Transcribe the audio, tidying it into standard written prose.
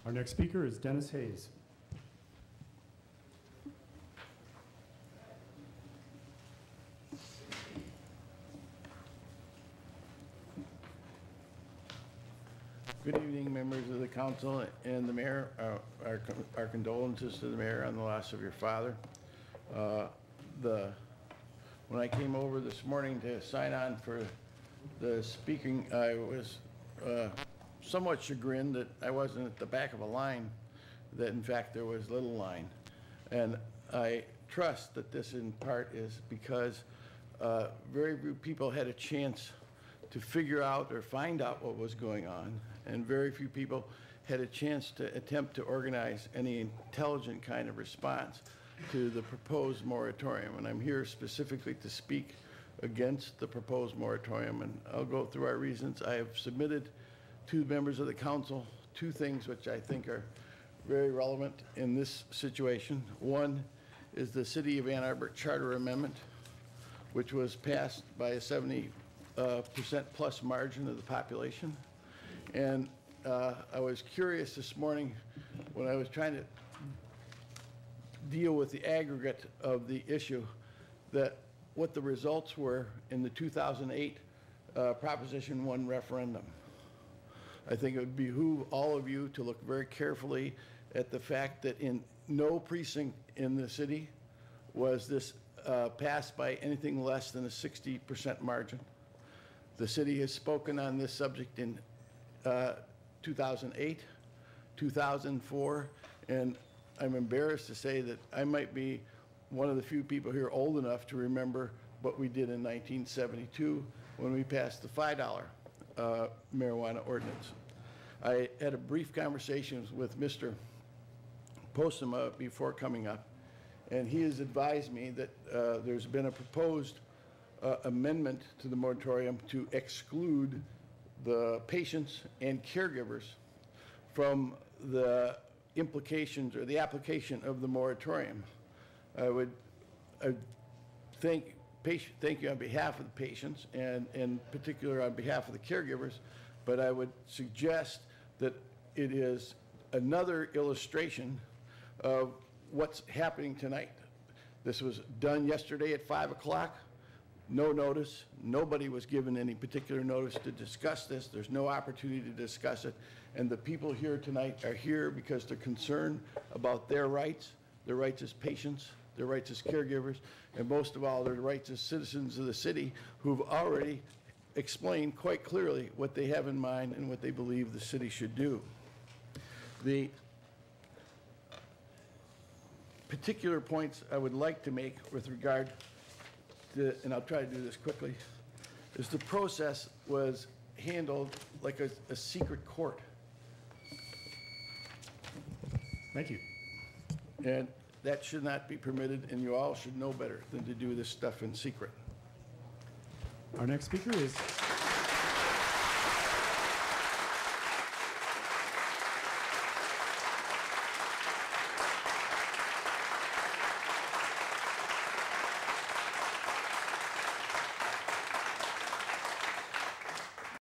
Our next speaker is Dennis Hayes. Good evening, members of the council and the mayor. Our condolences to the mayor on the loss of your father. When I came over this morning to sign on for the speaking, I was somewhat chagrined that I wasn't at the back of a line, that in fact there was little line. And I trust that this in part is because very few people had a chance to figure out or find out what was going on, and very few people had a chance to attempt to organize any intelligent kind of response to the proposed moratorium. And I'm here specifically to speak against the proposed moratorium, and I'll go through our reasons. I have submitted to members of the council two things which I think are very relevant in this situation. One is the City of Ann Arbor Charter Amendment, which was passed by a 70% plus margin of the population. And I was curious this morning when I was trying to deal with the aggregate of the issue, that what the results were in the 2008 Proposition 1 referendum. I think it would behoove all of you to look very carefully at the fact that in no precinct in the city was this passed by anything less than a 60% margin. The city has spoken on this subject in 2008, 2004, and I'm embarrassed to say that I might be one of the few people here old enough to remember what we did in 1972 when we passed the $5 marijuana ordinance. I had a brief conversation with Mr. Postema before coming up, and he has advised me that there's been a proposed amendment to the moratorium to exclude the patients and caregivers from the implications or the application of the moratorium. I would thank you on behalf of the patients and in particular on behalf of the caregivers, but I would suggest that it is another illustration of what's happening tonight. This was done yesterday at 5 o'clock. No notice. Nobody was given any particular notice to discuss this. There's no opportunity to discuss it. And the people here tonight are here because they're concerned about their rights as patients, their rights as caregivers, and most of all, their rights as citizens of the city who've already explained quite clearly what they have in mind and what they believe the city should do. The particular points I would like to make with regard to, and I'll try to do this quickly, is the process was handled like a secret court. Thank you. And that should not be permitted, and you all should know better than to do this stuff in secret. Our next speaker is